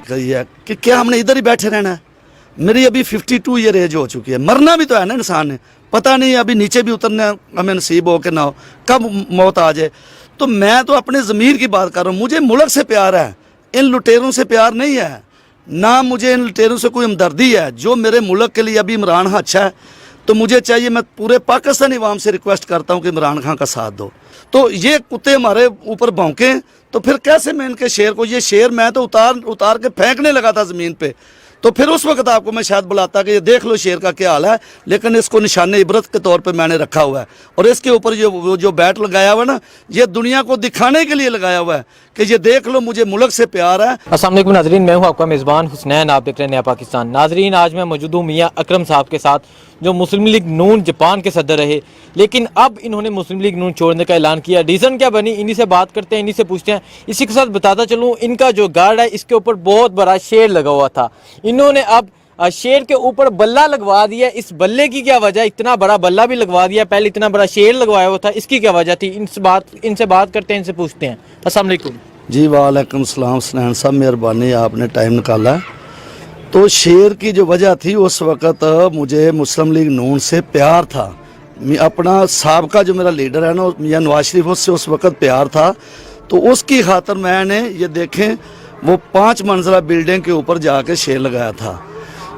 कि क्या हमने इधर ही बैठे रहना है। मेरी अभी 52 ईयर एज हो चुकी है, मरना भी तो है ना इंसान ने, पता नहीं अभी नीचे भी उतरना हमें नसीब हो कि ना हो, कब मौत आ जाए। तो मैं तो अपने ज़मीर की बात कर रहा हूँ, मुझे मुल्क से प्यार है, इन लुटेरों से प्यार नहीं है, ना मुझे इन लुटेरों से कोई हमदर्दी है। जो मेरे मुल्क के लिए अभी इमरान खान अच्छा है तो मुझे चाहिए, मैं पूरे पाकिस्तानी अवाम से रिक्वेस्ट करता हूँ कि इमरान खान का साथ दो। तो ये कुत्ते हमारे ऊपर भौंकें तो फिर कैसे मैं इनके शेर को, ये शेर मैं तो उतार के फेंकने लगा था ज़मीन पे, तो फिर उस वक्त आपको मैं शायद बुलाता कि ये देख लो शेर का क्या हाल है, लेकिन इसको निशान इबरत के तौर पे मैंने रखा हुआ है। और इसके ऊपर जो बैट लगाया हुआ है ना, ये दुनिया को दिखाने के लिए लगाया हुआ है कि ये देख लो मुझे मुल्क से प्यार है। अस्सलाम वालेकुम नाज़रीन, मैं हूँ आपका मेज़बान हुसनैन, आप देख रहे हैं नया पाकिस्तान। नाज़रीन, आज मैं मौजूद हूँ मियाँ अकरम साहब के साथ, जो मुस्लिम लीग नून जापान के सदर रहे, लेकिन अब इन्होंने मुस्लिम लीग नून छोड़ने का ऐलान किया। रीज़न क्या बनी, इन्हीं से बात करते हैं, इन्हीं से पूछते हैं। इसी के साथ बताता चलूँ, इनका जो गार्ड है इसके ऊपर बहुत बड़ा शेर लगा हुआ था, इन्होंने अब शेर के ऊपर बल्ला लगवा दिया। इस बल्ले की क्या वजह, इतना बड़ा बल्ला भी लगवा दिया, पहले इतना बड़ा शेर लगवाया हुआ था, इसकी क्या वजह थी? इनसे बात करते हैं, इनसे पूछते हैं। अस्सलाम वालेकुम। जी वालेकुम सलाम सनैन साहब, मेहरबानी आपने टाइम निकाला। तो शेर की जो वजह थी, उस वक़्त मुझे मुस्लिम लीग नून से प्यार था, अपना साबका जो मेरा लीडर है ना मियां नवाज शरीफ, उससे उस वक़्त प्यार था। तो उसकी खातर मैंने ये देखें वो 5 मंजिला बिल्डिंग के ऊपर जाके शेर लगाया था।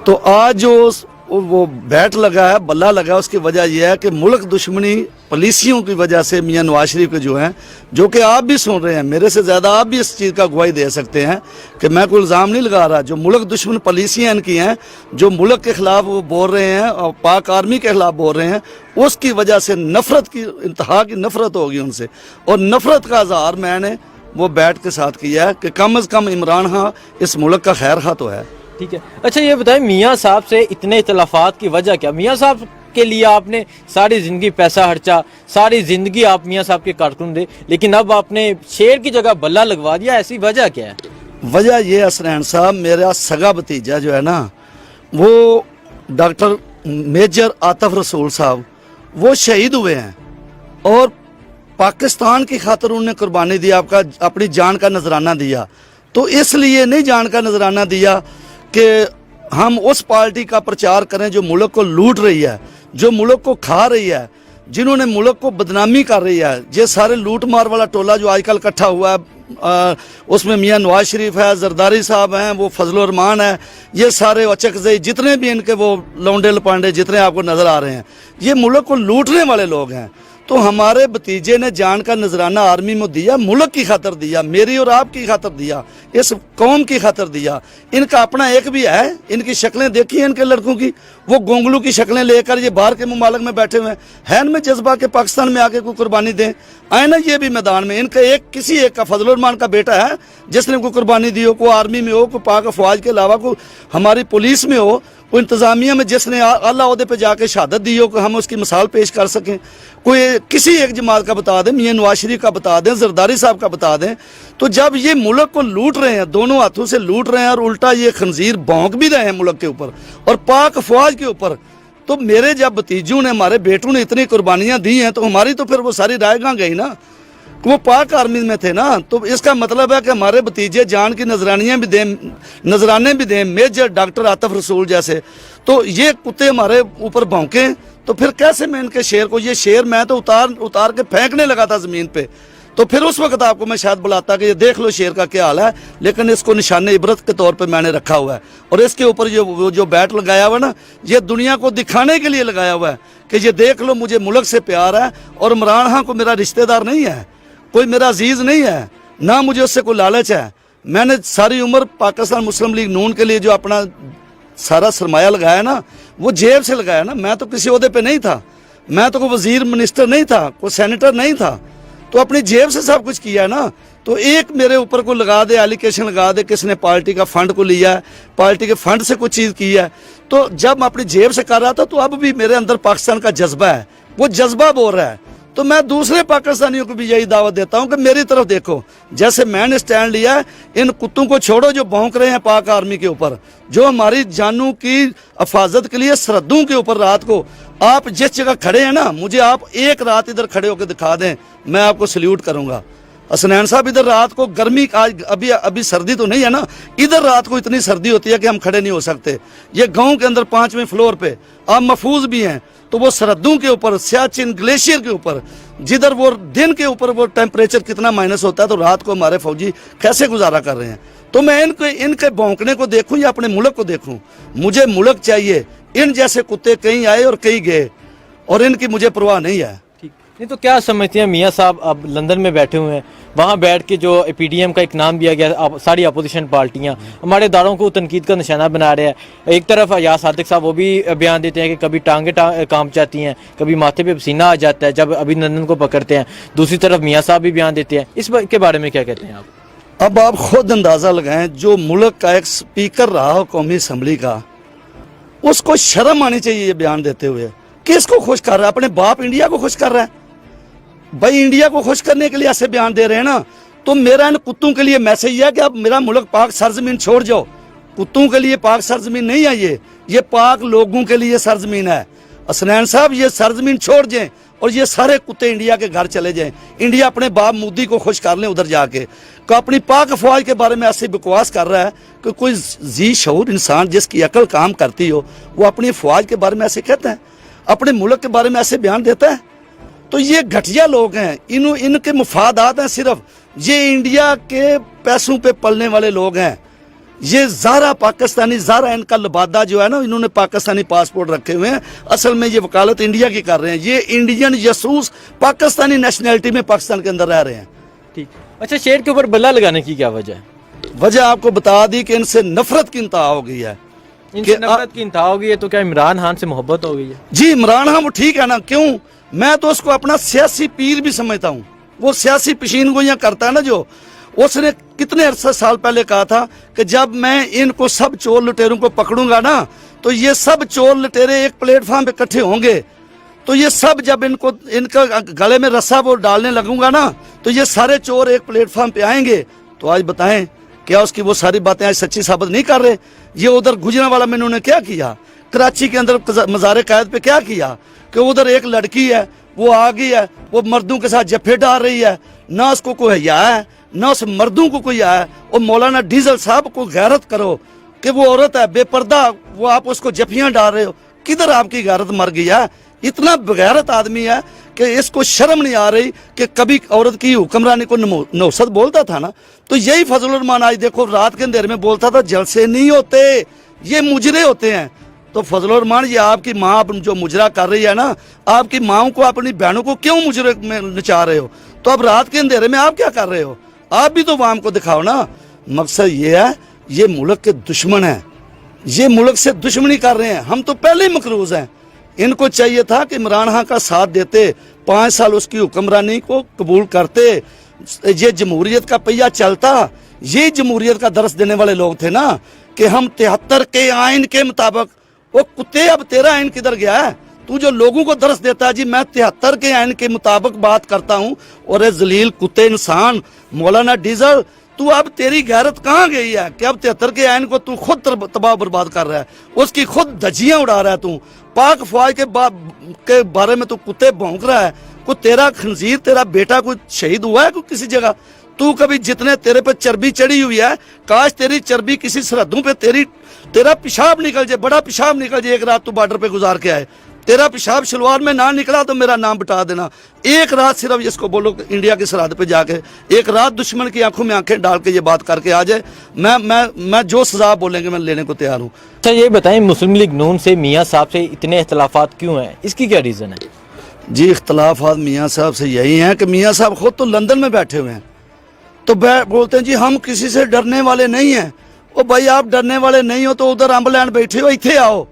तो आज जो वो बैट लगा है, बल्ला लगा है, उसकी वजह यह है कि मुल्क दुश्मनी पॉलिसियों की वजह से मियां नवाज शरीफ के जो हैं, जो कि आप भी सुन रहे हैं, मेरे से ज़्यादा आप भी इस चीज़ का गवाही दे सकते हैं कि मैं कोई इल्ज़ाम नहीं लगा रहा, जो मुल्क दुश्मन पॉलिसियाँ इनकी हैं, जो मुल्क के ख़िलाफ़ वो बोल रहे हैं और पाक आर्मी के ख़िलाफ़ बोल रहे हैं, उसकी वजह से नफ़रत की इंतहा की नफ़रत होगी उनसे। और नफ़रत का इज़हार मैंने वो बैट के साथ किया है कि कम अज़ कम इमरान खान इस मुल्क का खैर खा तो है। ठीक है, अच्छा ये बताएं, मियाँ साहब से इतने इख्तिलाफात की वजह क्या? मियाँ साहब के लिए आपने सारी ज़िंदगी पैसा खर्चा, सारी ज़िंदगी आप मियाँ साहब के कारकुन थे, लेकिन अब आपने शेर की जगह बल्ला लगवा दिया, ऐसी वजह क्या है? वजह यह है सनैन साहब, मेरा सगा भतीजा जो है ना, वो डॉक्टर मेजर आतिफ रसूल साहब, वो शहीद हुए हैं और पाकिस्तान की खातिर उन्होंने कुर्बानी दी, अपनी जान का नजराना दिया। तो इसलिए नहीं जान का नजराना दिया कि हम उस पार्टी का प्रचार करें जो मुल्क को लूट रही है, जो मुल्क को खा रही है, जिन्होंने मुल्क को बदनामी कर रही है। ये सारे लूट मार वाला टोला जो आजकल इकट्ठा हुआ है, उसमें मियां नवाज शरीफ है, जरदारी साहब हैं, वो फजल रहमान है, ये सारे अचकज़ई जितने भी इनके वो लौंडे लपांडे जितने आपको नज़र आ रहे हैं, ये मुल्क को लूटने वाले लोग हैं। तो हमारे भतीजे ने जान का नजराना आर्मी में दिया, मुल्क की खातर दिया, मेरी और आपकी खातर दिया, इस कौम की खातर दिया। इनका अपना एक भी है, इनकी शक्लें देखिए इनके लड़कों की, वो गोंगलू की शक्लें लेकर ये बाहर के मुमालिक में बैठे हुए हैं इनमें जज्बा के पाकिस्तान में आके कोई कुर्बानी दें, आए ना ये भी मैदान में। इनका किसी एक का फजल रहमान का बेटा है जिसने कोई कुर्बानी दी हो, कोई आर्मी में हो, कोई पाक अफवाज के अलावा कोई हमारी पुलिस में हो, कोई इंतज़ामिया में जिसने आला ओहदे पे जाके शहादत दी हो कि हम उसकी मिसाल पेश कर सकें। कोई किसी एक जमात का बता दें, मियां नवाज शरीफ का बता दें, जरदारी साहब का बता दें। तो जब ये मुल्क को लूट रहे हैं, दोनों हाथों से लूट रहे हैं और उल्टा ये खंजीर भौंक भी रहे हैं मुल्क के ऊपर और पाक अफवाज के ऊपर, तो मेरे जब भतीजों ने, हमारे बेटों ने इतनी कुर्बानियाँ दी हैं, तो हमारी तो फिर वो सारी राय कहाँ गई ना, वो पाक आर्मी में थे ना। तो इसका मतलब है कि हमारे भतीजे जान की नजराने भी दें मेजर डॉक्टर आतिफ रसूल जैसे। तो ये कुत्ते हमारे ऊपर भौंकें तो फिर कैसे मैं इनके शेर को, ये शेर मैं तो उतार के फेंकने लगा था ज़मीन पे, तो फिर उस वक्त आपको मैं शायद बुलाता कि ये देख लो शेर का क्या हाल है, लेकिन इसको निशान इबरत के तौर पे मैंने रखा हुआ है। और इसके ऊपर जो बैट लगाया हुआ ना, ये दुनिया को दिखाने के लिए लगाया हुआ है कि ये देख लो मुझे मुल्क से प्यार है और इमरान खान को मेरा रिश्तेदार नहीं है, कोई मेरा अजीज़ नहीं है, ना मुझे उससे कोई लालच है। मैंने सारी उम्र पाकिस्तान मुस्लिम लीग नून के लिए जो अपना सारा सरमाया लगाया ना, वो जेब से लगाया ना। मैं तो किसी ओहदे पे नहीं था, मैं तो कोई वजीर मिनिस्टर नहीं था, कोई सेनेटर नहीं था, तो अपनी जेब से सब कुछ किया है ना। तो एक मेरे ऊपर को लगा दे, एलिगेशन लगा दे, किसने पार्टी का फंड को लिया है, पार्टी के फंड से कुछ चीज़ की है। तो जब मैं अपनी जेब से कर रहा था तो अब भी मेरे अंदर पाकिस्तान का जज्बा है, वो जज्बा बोल रहा है। तो मैं दूसरे पाकिस्तानियों को भी यही दावत देता हूं कि मेरी तरफ देखो, जैसे मैंने स्टैंड लिया है, इन कुत्तों को छोड़ो जो भौंक रहे हैं पाक आर्मी के ऊपर, जो हमारी जानों की हिफाजत के लिए सरहदों के ऊपर रात को आप जिस जगह खड़े हैं ना, मुझे आप एक रात इधर खड़े होकर दिखा दें, मैं आपको सल्यूट करूंगा। हसनैन साहब इधर रात को गर्मी, आज अभी सर्दी तो नहीं है ना, इधर रात को इतनी सर्दी होती है कि हम खड़े नहीं हो सकते। ये गांव के अंदर 5वें फ्लोर पे आप महफूज भी हैं, तो वो सरहदों के ऊपर, सियाचिन ग्लेशियर के ऊपर, जिधर वो दिन के ऊपर वो टेम्परेचर कितना माइनस होता है, तो रात को हमारे फौजी कैसे गुजारा कर रहे हैं। तो मैं इनके भौंकने को देखूं या अपने मुल्क को देखूं, मुझे मुल्क चाहिए। इन जैसे कुत्ते कहीं आए और कहीं गए, और इनकी मुझे परवाह नहीं है। ठीक नहीं, तो क्या समझते हैं मियाँ साहब, अब लंदन में बैठे हुए हैं, वहाँ बैठ के जो PDM का एक नाम दिया गया, सारी अपोजिशन पार्टियाँ हमारे इदारों को तनकीद का निशाना बना रहे हैं। एक तरफ अयाज सादिक साहब वो भी बयान देते हैं कि कभी टांगे काम जाती हैं, कभी माथे पे पसीना आ जाता है जब अभिनंदन को पकड़ते हैं। दूसरी तरफ मियाँ साहब भी बयान देते हैं। इस के बारे में क्या कहते हैं आप? अब आप खुद अंदाज़ा लगाएं, जो मुल्क का एक स्पीकर रहा हो कौमी असम्बली का, उसको शर्म आनी चाहिए ये बयान देते हुए। किसको खुश कर रहा है? अपने बाप इंडिया को खुश कर रहा है। भाई इंडिया को खुश करने के लिए ऐसे बयान दे रहे हैं ना, तो मेरा इन कुत्तों के लिए मैसेज है कि अब मेरा मुल्क पाक सरजमीन छोड़ जाओ। कुत्तों के लिए पाक सरजमीन नहीं है ये पाक लोगों के लिए सरजमीन है। हसनैन साहब ये सरजमीन छोड़ जाएं और ये सारे कुत्ते इंडिया के घर चले जाएं। इंडिया अपने बाप मोदी को खुश कर लें उधर जाके। तो अपनी पाक अफवाज के बारे में ऐसे बकवास कर रहा है कि कोई जी शऊर इंसान जिसकी अकल काम करती हो, वो अपनी अफवाज के बारे में ऐसे कहता है, अपने मुल्क के बारे में ऐसे बयान देता है। तो ये घटिया लोग हैं, इनके मुफादात हैं सिर्फ, ये इंडिया के पैसों पे पलने वाले लोग हैं। ये ज़ारा पाकिस्तानी, ज़ारा इनका लबादा जो है ना, इन्होंने पाकिस्तानी पासपोर्ट रखे हुए हैं, असल में ये वकालत इंडिया की कर रहे हैं। ये इंडियन जासूस पाकिस्तानी नेशनैलिटी में पाकिस्तान के अंदर रह रहे हैं। ठीक, अच्छा, शेर के ऊपर बल्ला लगाने की क्या वजह है? वजह आपको बता दी कि इनसे नफरत की इंतहा हो गई है। इनसे नफरत की इंतहा हो गई है, तो क्या इमरान खान से मोहब्बत हो गई है? जी, इमरान खान वो ठीक है ना, क्यों? मैं तो उसको अपना सियासी पीर भी समझता हूँ। वो सियासी पेशीन गोइयाँ करता है ना, जो उसने कितने अरसा साल पहले कहा था कि जब मैं इनको सब चोर लुटेरों को पकड़ूंगा ना, तो ये सब चोर लुटेरे एक प्लेटफॉर्म पे इकट्ठे होंगे, तो ये सब जब इनका गले में रस्सा वो डालने लगूंगा ना, तो ये सारे चोर एक प्लेटफॉर्म पे आएंगे। तो आज बताएं, क्या उसकी वो सारी बातें आज सच्ची साबित नहीं कर रहे? ये उधर गुजरांवाला में इन्होंने क्या किया, कराची के अंदर मज़ार क़ायद पे क्या किया कि उधर एक लड़की है, वो आ गई है, वो मर्दों के साथ जफ्फे डाल रही है, ना उसको कोई हया है, ना उस मर्दों को कोई आया। और मौलाना डीजल साहब को गैरत करो कि वो औरत है बेपर्दा, वो आप उसको जफियां डाल रहे हो। किधर आपकी गैरत मर गई है? इतना बेगैरत आदमी है कि इसको शर्म नहीं आ रही कि कभी औरत की हुक्मरानी को नौसत बोलता था ना, तो यही फजलुर रहमान आज देखो रात के अंधेरे में बोलता था जलसे नहीं होते, ये मुजरे होते हैं। तो फजलुर रहमान, ये आपकी माँ जो मुजरा कर रही है ना, आपकी माओं को, अपनी बहनों को क्यों मुजरे में नचा रहे हो? तो अब रात के अंधेरे में आप क्या कर रहे हो? आप भी तो वाम को दिखाओ ना। मकसद ये है, ये मुल्क के दुश्मन हैं, ये मुल्क से दुश्मनी कर रहे हैं। हम तो पहले ही मकरूज हैं। इनको चाहिए था कि इमरान खान का साथ देते, 5 साल उसकी हुक्मरानी को कबूल करते, ये जमहूरियत का पहिया चलता। ये जमहूरियत का दर्स देने वाले लोग थे ना कि हम 73 के आइन के मुताबिक। वो कुत्ते, अब तेरा आइन किधर गया है? तू जो लोगों को दर्स देता है जी मैं 73 के आइन के मुताबिक बात करता हूँ, और ए जलील कुत्ते इंसान मौलाना डीजल, तू अब तेरी गैरत कहाँ गई है कि अब 73 के आइन को तू खुद तबाह बर्बाद कर रहा है, उसकी खुद धज्जियां उड़ा रहा है। तू पाक फौज के बारे में तू कुत्ते भौंक रहा है। कोई तेरा खंजीर, तेरा बेटा कोई शहीद हुआ है कोई किसी जगह? तू कभी, जितने तेरे पे चर्बी चढ़ी हुई है, काश तेरी चर्बी किसी सरहदों पे तेरा पेशाब निकल जाए, बड़ा पेशाब निकल जाए। एक रात तू बॉर्डर पे गुजार के आए, तेरा पेशाब शलवार में ना निकला तो मेरा नाम बता देना। एक रात सिर्फ इसको बोलो इंडिया की सरहद पे जाके एक रात दुश्मन की आंखों में आंखें डाल के ये बात करके आ जाए, मैं जो सजा बोलेंगे मैं लेने को तैयार हूँ। अच्छा, ये बताएं, मुस्लिम लीग नून से मियाँ साहब से इतने इख्तलाफात क्यों हैं? इसकी क्या रीज़न है? जी, इख्तलाफात मियाँ साहब से यही हैं कि मियाँ साहब खुद तो लंदन में बैठे हुए हैं, तो बोलते हैं जी हम किसी से डरने वाले नहीं हैं। ओ भाई, आप डरने वाले नहीं हो तो उधर अम्बलैंड बैठे हो, इत्थे आओ,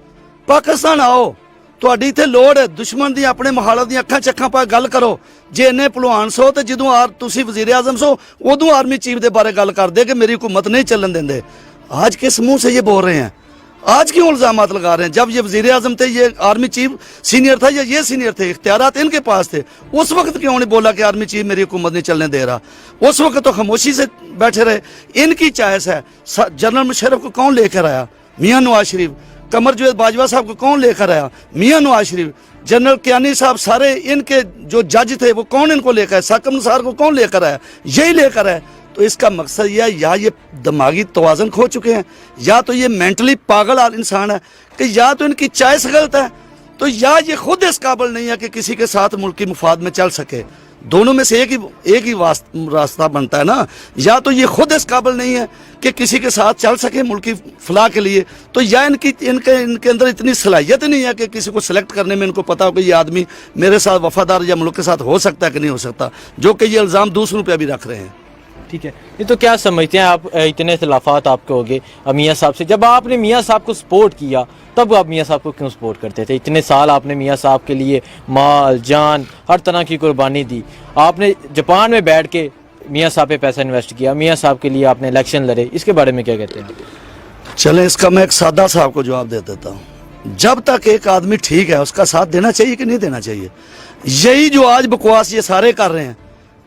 पाकिस्तान आओ, ਤੁਹਾਡੀ ਇੱਥੇ ਲੋੜ ਹੈ ਦੁਸ਼ਮਣ ਦੀ ਆਪਣੇ ਮੁਹਾਲਤ ਦੀਆਂ ਅੱਖਾਂ ਚੱਖਾਂ ਪਾ ਗੱਲ ਕਰੋ। ਜੇ ਇੰਨੇ ਭਲਵਾਨ ਸੋ ਤੇ ਜਦੋਂ ਤੁਸੀਂ ਵਜ਼ੀਰ ਆਜ਼ਮ ਸੋ ਉਦੋਂ ਆਰਮੀ ਚੀਫ ਦੇ ਬਾਰੇ ਗੱਲ ਕਰਦੇ कि मेरी हुकूमत नहीं चलन देंगे। आज किस मुंह से ये बोल रहे हैं? आज क्यों इल्जामात लगा रहे हैं? जब ये वजीर आजम थे, ये आर्मी चीफ सीनियर था या ये सीनियर थे, इख्तियारात इनके पास थे, उस वक्त क्यों नहीं बोला कि आर्मी चीफ मेरी हुकूमत नहीं चलने दे रहा? उस वक्त तो खामोशी से बैठे रहे। इनकी चॉइस है। जनरल मुशर्रफ को कौन लेकर आया? मियां नवाज शरीफ। कमर जावेद बाजवा साहब को कौन लेकर आया? मियां नवाज शरीफ। जनरल कियानी साहब, सारे इनके जो जज थे वो कौन इनको लेकर आया? साकम निसार को कौन लेकर आया? यही लेकर आया। तो इसका मकसद यह है, या ये दिमागी तवाज़ुन खो चुके हैं, या तो ये मेंटली पागल इंसान है, कि या तो इनकी चॉइस गलत है, तो या ये खुद इस काबिल नहीं है कि किसी के साथ मुल्क की मुफाद में चल सके। दोनों में से एक ही रास्ता बनता है ना। या तो ये खुद इस काबिल नहीं है कि किसी के साथ चल सके मुल्क की फलाह के लिए, तो या इनके अंदर इतनी सलाहियत नहीं है कि किसी को सिलेक्ट करने में इनको पता हो कि ये आदमी मेरे साथ वफादार या मुल्क के साथ हो सकता है कि नहीं हो सकता, जो कि ये इल्ज़ाम दूसरों पर भी रख रहे हैं। ठीक है, ये तो क्या समझते हैं आप, इतने इख्तिलाफात आपके हो गए मियाँ साहब से, जब आपने मियाँ साहब को सपोर्ट किया तब आप मियाँ साहब को क्यों सपोर्ट करते थे? इतने साल आपने मियाँ साहब के लिए माल जान हर तरह की कुर्बानी दी। आपने जापान में बैठ के मियाँ साहब पे पैसा इन्वेस्ट किया, मियाँ साहब के लिए आपने इलेक्शन लड़े, इसके बारे में क्या कहते हैं? चलें, इसका मैं एक सादा साहब को जवाब दे देता हूँ। जब तक एक आदमी ठीक है उसका साथ देना चाहिए कि नहीं देना चाहिए? यही जो आज बकवास ये सारे कर रहे हैं,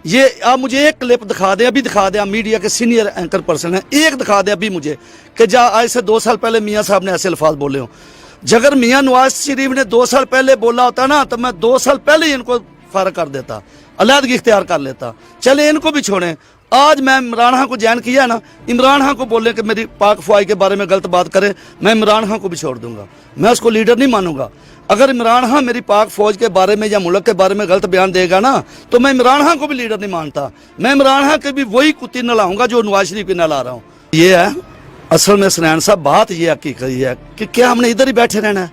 ये आप मुझे एक क्लिप दिखा दें, अभी दिखा दें, आप मीडिया के सीनियर एंकर पर्सन हैं, एक दिखा दें अभी मुझे कि आज से 2 साल पहले मियाँ साहब ने ऐसे अल्फाज बोले हो। अगर मियाँ नवाज शरीफ ने 2 साल पहले बोला होता ना, तो मैं 2 साल पहले ही इनको फारग कर देता, अलहदगी इख्तियार कर लेता। चले इनको भी छोड़ें। आज मैं इमरान खान को जैन किया ना, इमरान खान को बोले कि मेरी पाक फौज के बारे में गलत बात करे, मैं इमरान खान को भी छोड़ दूंगा, मैं उसको लीडर नहीं मानूंगा। अगर इमरान खान मेरी पाक फौज के बारे में या मुल्क के बारे में गलत बयान देगा ना, तो मैं इमरान खान को भी लीडर नहीं मानता। मैं इमरान खान के भी वही कुत्ती नलाऊंगा जो नवाज शरीफ की नला रहा हूँ। ये है असल में सनैन साहब, बात ये हकीकत है कि क्या हमने इधर ही बैठे रहना है?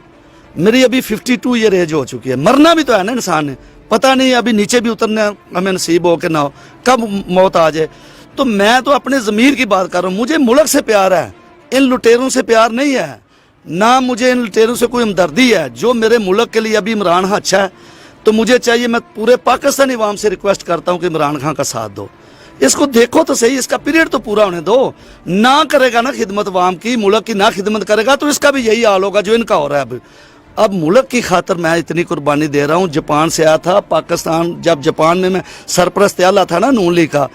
मेरी अभी 52 ईयर एज हो चुकी है, मरना भी तो है ना इंसान ने, पता नहीं अभी नीचे भी उतरना हमें नसीब हो कि ना हो, कब मौत आ जाए। तो मैं तो अपने ज़मीर की बात कर रहा हूँ। मुझे मुल्क से प्यार है, इन लुटेरों से प्यार नहीं है, ना मुझे इन लुटेरों से कोई हमदर्दी है। जो मेरे मुल्क के लिए अभी इमरान खान अच्छा है तो मुझे चाहिए, मैं पूरे पाकिस्तानी अवाम से रिक्वेस्ट करता हूँ कि इमरान खान का साथ दो। इसको देखो तो सही, इसका पीरियड तो पूरा होने दो। ना करेगा ना खिदमत अवाम की, मुल्क की ना खिदमत करेगा तो इसका भी यही हाल होगा जो इनका हो रहा है। अब मुल्क की खातर मैं इतनी कुर्बानी दे रहा हूँ। जापान से आया था पाकिस्तान, जब जापान में मैं सरपरस्त आला था ना नून लीग का,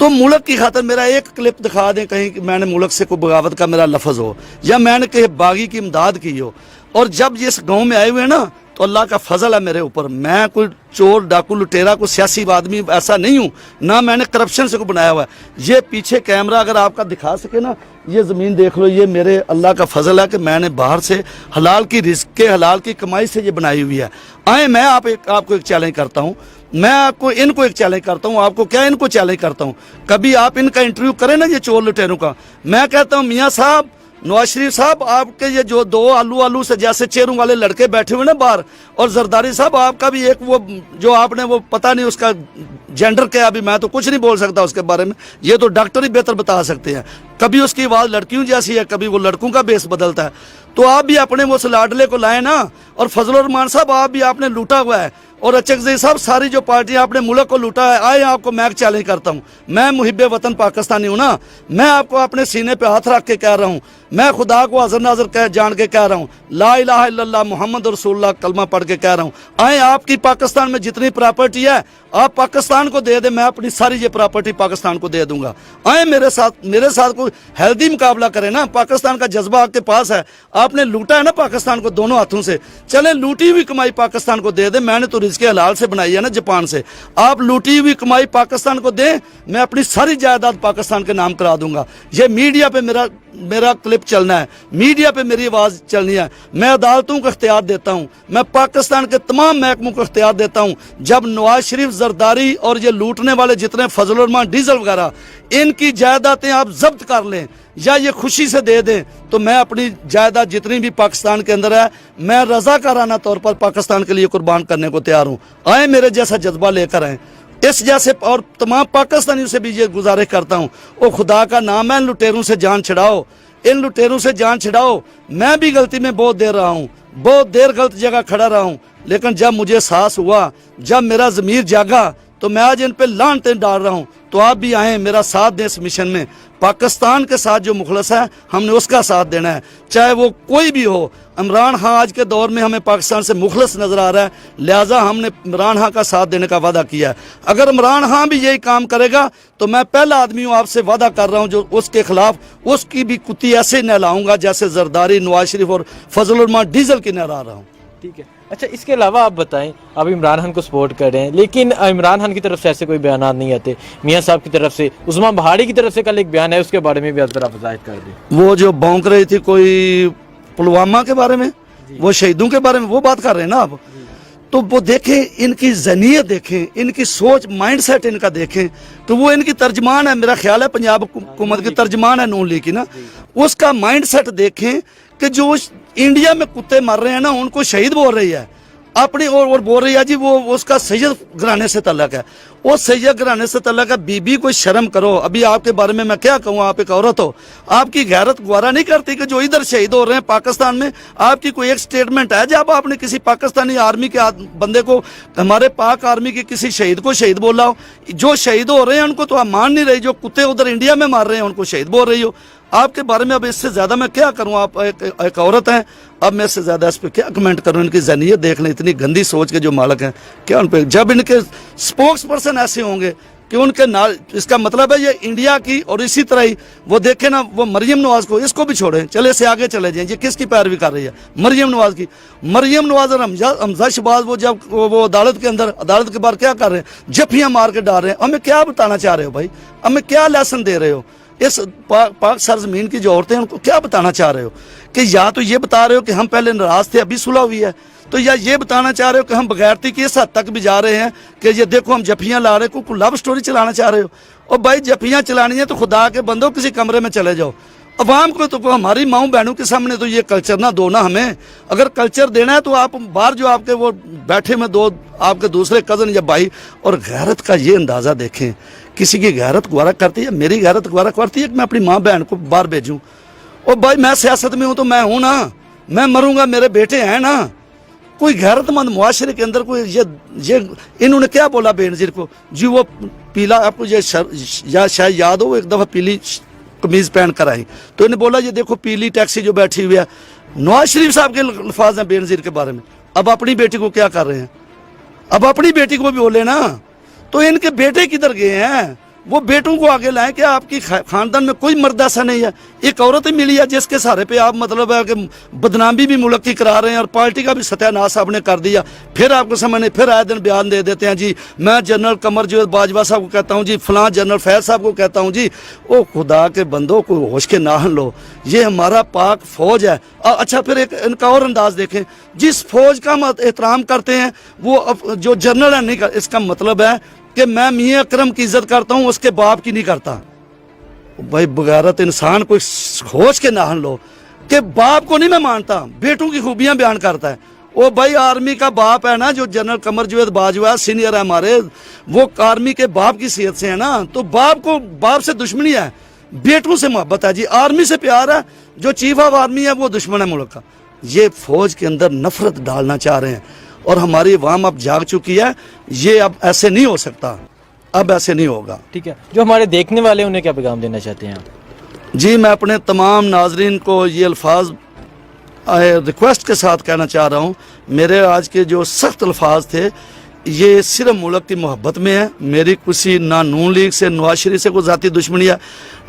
तो मुल्क की खातर मेरा एक क्लिप दिखा दें कहीं कि मैंने मुल्क से कोई बगावत का मेरा लफ्ज़ हो, या मैंने कहीं बागी की इमदाद की हो। और जब जिस गाँव में आए हुए ना, तो अल्लाह का फजल है मेरे ऊपर। मैं कोई चोर डाकू लुटेरा कोई सियासी आदमी ऐसा नहीं हूँ, ना मैंने करप्शन से को बनाया हुआ है। ये पीछे कैमरा अगर आपका दिखा सके ना, ये ज़मीन देख लो, ये मेरे अल्लाह का फजल है कि मैंने बाहर से हलाल की रिस्क के हलाल की कमाई से ये बनाई हुई है। आए मैं आपको एक चैलेंज करता हूँ, मैं आपको इनको एक चैलेंज करता हूँ, आपको क्या इनको चैलेंज करता हूँ, कभी आप इनका इंटरव्यू करें ना ये चोर लुटेरों का। मैं कहता हूँ मियाँ साहब, नवाज शरीफ साहब, आपके ये जो 2 आलू से जैसे चेहरों वाले लड़के बैठे हुए ना बाहर, और जरदारी साहब आपका भी एक वो जो आपने वो पता नहीं उसका जेंडर क्या, अभी मैं तो कुछ नहीं बोल सकता उसके बारे में, ये तो डॉक्टर ही बेहतर बता सकते हैं। कभी उसकी आवाज़ लड़कियों जैसी है, कभी वो लड़कों का बेस बदलता है। तो आप भी अपने वो लाडले को लाए ना। और फजलुर रहमान साहब, आप भी आपने लूटा हुआ है, और अचकज़ई साहब, सारी जो पार्टियां आपने मुल्क को लूटा है। आए आपको मैं चैलेंज करता हूं, मैं मुहिब्बे वतन पाकिस्तानी हूं ना, मैं आपको अपने सीने पे हाथ रख के कह रहा हूं, मैं खुदा को हज़र नाज़र जान के कह रहा हूं, ला इलाहा इल्लल्लाह मुहम्मद रसूलुल्लाह कलमा पढ़ के कह रहा हूं। आए आपकी पाकिस्तान में जितनी प्रॉपर्टी है आप पाकिस्तान को दे दे, मैं अपनी सारी ये प्रॉपर्टी पाकिस्तान को दे दूंगा। आए मेरे साथ कोई हेल्दी मुकाबला करे ना। पाकिस्तान का जज्बा आपके पास है, आपने लूटा है ना पाकिस्तान को दोनों हाथों से। चले लूटी हुई कमाई पाकिस्तान को दे दे, मैंने तो रिज़्क़े हलाल से बनाई है ना जापान से। आप लूटी हुई कमाई पाकिस्तान को दें, मैं अपनी सारी जायदाद पाकिस्तान के नाम करा दूंगा। ये मीडिया पे मेरा क्लिप चलना है, मीडिया पे मेरी आवाज़ चलनी है। मैं अदालतों को इख्तियार देता हूँ, मैं पाकिस्तान के तमाम महकमों को इख्तियार देता हूँ। जब नवाज शरीफ, जरदारी और ये लूटने वाले जितने फजलुर रहमान, डीजल वगैरह, इनकी जायदादें आप जब्त कर लें या ये खुशी से दे दें, तो मैं अपनी जायदाद जितनी भी पाकिस्तान के अंदर है, मैं रज़ाकाराना तौर पर पाकिस्तान के लिए कुर्बान करने को तैयार हूँ। आए मेरे जैसा जज्बा लेकर आएँ। इस जैसे और तमाम पाकिस्तानियों से भी ये गुजारिश करता हूँ, ओ खुदा का नाम है, लुटेरों से जान छड़ाओ। इन लुटेरों से जान छिड़ाओ। मैं भी गलती में बहुत देर रहा हूँ, बहुत देर गलत जगह खड़ा रहा हूँ, लेकिन जब मुझे एहसास हुआ, जब मेरा ज़मीर जागा, तो मैं आज इन पे लानतें डाल रहा हूँ। तो आप भी आएँ, मेरा साथ दें इस मिशन में। पाकिस्तान के साथ जो मुखलस है, हमने उसका साथ देना है, चाहे वो कोई भी हो। इमरान खान आज के दौर में हमें पाकिस्तान से मुखलस नज़र आ रहा है, लिहाजा हमने इमरान खान का साथ देने का वादा किया है। अगर इमरान खान भी यही काम करेगा तो मैं पहला आदमी हूँ, आपसे वादा कर रहा हूँ, जो उसके खिलाफ उसकी भी कुत्ती ऐसे नहलाऊंगा जैसे जरदारी, नवाज शरीफ और फजल रहमान डीजल की नहला रहा हूँ। ठीक है। अच्छा, इसके अलावा आप बताएं, आप इमरान खान को सपोर्ट कर रहे हैं, लेकिन इमरान खान की तरफ से ऐसे कोई बयान नहीं आते। मियां साहब की तरफ से, उस्मान बहाड़ी की तरफ से कल एक बयान है, उसके बारे में भी आप जरा वज़ाहत कर दें। वो जो भौंक रही थी कोई पुलवामा के बारे में, वो शहीदों के बारे में वो बात कर रहे हैं ना आप, तो वो देखें, इनकी ज़नीयत देखें, इनकी सोच, माइंड सेट इनका देखें। तो वो इनकी तर्जमान है, मेरा ख्याल है पंजाब हुकूमत की तर्जमान है नून लीग की ना, उसका माइंड सेट देखें कि जो इंडिया में कुत्ते मर रहे हैं ना, उनको शहीद बोल रही है अपनी, और बोल रही है जी वो उसका सैयद घराने से तल्लक है, वो सैयद घराने से तल्लक है। बीबी को शर्म करो। अभी आपके बारे में मैं क्या कहूँ, आप एक औरत हो, आपकी गैरत गवारा नहीं करती कि जो इधर शहीद हो रहे हैं पाकिस्तान में, आपकी कोई एक स्टेटमेंट है जब आपने किसी पाकिस्तानी आर्मी के बंदे को, हमारे पाक आर्मी के किसी शहीद को शहीद बोला हो? जो शहीद हो रहे हैं उनको तो आप मान नहीं रही, जो कुत्ते उधर इंडिया में मार रहे हैं उनको शहीद बोल रही हो। आपके बारे में अब इससे ज़्यादा मैं क्या करूँ, आप एक औरत हैं, अब मैं इससे ज़्यादा इस पर क्या कमेंट करूँ। इनकी ज़हनियत देख लें, इतनी गंदी सोच के जो मालिक हैं, क्या उन पर, जब इनके स्पोक्स पर्सन ऐसे होंगे कि उनके नाल, इसका मतलब है ये इंडिया की, और इसी तरह ही वो देखें ना, वो मरियम नवाज को, इसको भी छोड़ें, चले से आगे चले जाएं। ये किसकी पैरवी कर रही है? मरियम नवाज की। मरियम नवाज और हमजा शहबाज, वो जब वो अदालत के अंदर, अदालत के बाहर क्या कर रहे हैं? जफ्फियाँ मार के डाल रहे हैं। हमें क्या बताना चाह रहे हो भाई? हमें क्या लेसन दे रहे हो? इस पाक सरजमीन की जो औरतें हैं उनको क्या बताना चाह रहे हो? कि या तो ये बता रहे हो कि हम पहले नाराज थे, अभी सुलह हुई है, तो या ये बताना चाह रहे हो कि हम बगैरती की इस हद तक भी जा रहे हैं कि ये देखो हम जफ्फियाँ ला रहे हैं, कोई लव स्टोरी चलाना चाह रहे हो? और भाई जफ्फियाँ चलानी है तो खुदा के बंदो किसी कमरे में चले जाओ। अवाम को तो हमारी माँ बहनों के सामने तो ये कल्चर ना दो ना हमें। अगर कल्चर देना है तो आप बाहर जो आपके वो बैठे में दो आपके दूसरे कज़न या भाई, और गैरत का ये अंदाज़ा देखें, किसी की गैरत गवारा करती है, मेरी गैरत गवारा करती है कि मैं अपनी माँ बहन को बाहर भेजूँ? और भाई मैं सियासत में हूँ तो मैं हूँ ना, मैं मरूंगा, मेरे बेटे हैं ना। कोई गैरतमंद मुआशरे के अंदर कोई ये इन्होंने क्या बोला बेनज़ीर को जी, वो पीला, आपको ये शायद याद हो, वो एक दफ़ा पीली कमीज़ पहन कर आई तो इन्हें बोला ये देखो पीली टैक्सी जो बैठी हुई है। नवाज शरीफ साहब के अल्फाज हैं बेनज़ीर के बारे में। अब अपनी बेटी को क्या कर रहे हैं? अब अपनी बेटी को भी बोले ना, तो इनके बेटे किधर गए हैं? वो बेटों को आगे लाएं। क्या आपकी खानदान में कोई मर्द ऐसा नहीं है? एक औरत ही मिली है जिसके सहारे पे आप मतलब है कि बदनामी भी मुल्क की करा रहे हैं और पार्टी का भी सत्यानाश आपने कर दिया। फिर आपको समझ नहीं, फिर आए दिन बयान दे देते हैं जी मैं जनरल कमर जवेद बाजवा साहब को कहता हूँ जी, फलां जनरल फैज साहब को कहता हूँ जी। ओ खुदा के बंदो को होश के नाहन लो, ये हमारा पाक फौज है। अच्छा फिर एक इनका और अंदाज देखें, जिस फौज का हम एहतराम करते हैं वो जो जनरल है नहीं कर, इसका मतलब है कि मैं मियां अकरम की इज्जत करता हूं, उसके बाप की नहीं करता। भाई बगैरत इंसान कोई होश के नाहन लो कि बाप को नहीं मैं मानता, बेटों की खूबियां बयान करता है। वो भाई आर्मी का बाप है ना, जो जनरल कमर जवेद बाजवा सीनियर है हमारे, वो आर्मी के बाप की सीहत से है ना, तो बाप से दुश्मनी है, बेटों से मोहब्बत है जी, आर्मी से प्यार है। जो चीफ ऑफ आर्मी है वो दुश्मन है मुल्क का। ये फौज के अंदर नफरत डालना चाह रहे हैं और हमारी अवाम अब जाग चुकी है। ये अब ऐसे नहीं हो सकता, अब ऐसे नहीं होगा। ठीक है, जो हमारे देखने वाले उन्हें क्या पैगाम देना चाहते हैं आप? जी मैं अपने तमाम नाजरीन को ये अल्फाज रिक्वेस्ट के साथ कहना चाह रहा हूँ। मेरे आज के जो सख्त अल्फाज थे ये सिर्फ मुल्क की मोहब्बत में है। मेरी किसी ना नून लीग से, नवाज शरीफ से कोई ज़ाती दुश्मनी है,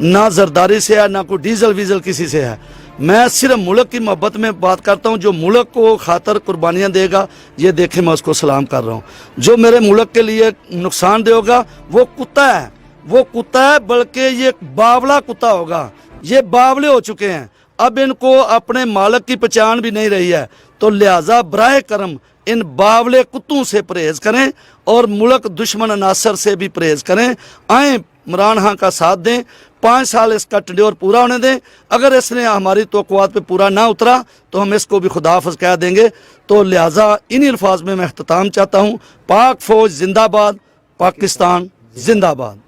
ना जरदारी से है, ना कोई डीजल वीजल किसी से है। मैं सिर्फ मुल्क की मोहब्बत में बात करता हूँ। जो मुल्क को खातर कुर्बानियाँ देगा ये देखे मैं उसको सलाम कर रहा हूँ। जो मेरे मुल्क के लिए नुकसान देगा वो कुत्ता है, वो कुत्ता है, बल्कि ये बावला कुत्ता होगा। ये बावले हो चुके हैं, अब इनको अपने मालिक की पहचान भी नहीं रही है। तो लिहाजा बराए करम इन बावले कुत्तों से परहेज करें और मुल्क दुश्मन अनासर से भी परहेज करें। आए इमरान खान का साथ दें, 5 साल इसका टेन्योर पूरा होने दें। अगर इसने हमारी तवक्कुआत पे पूरा ना उतरा तो हम इसको भी खुदा हाफ़िज़ कह देंगे। तो लिहाजा इन्हीं अल्फाज में मैं इख्तिताम चाहता हूँ। पाक फौज जिंदाबाद, पाकिस्तान जिंदाबाद।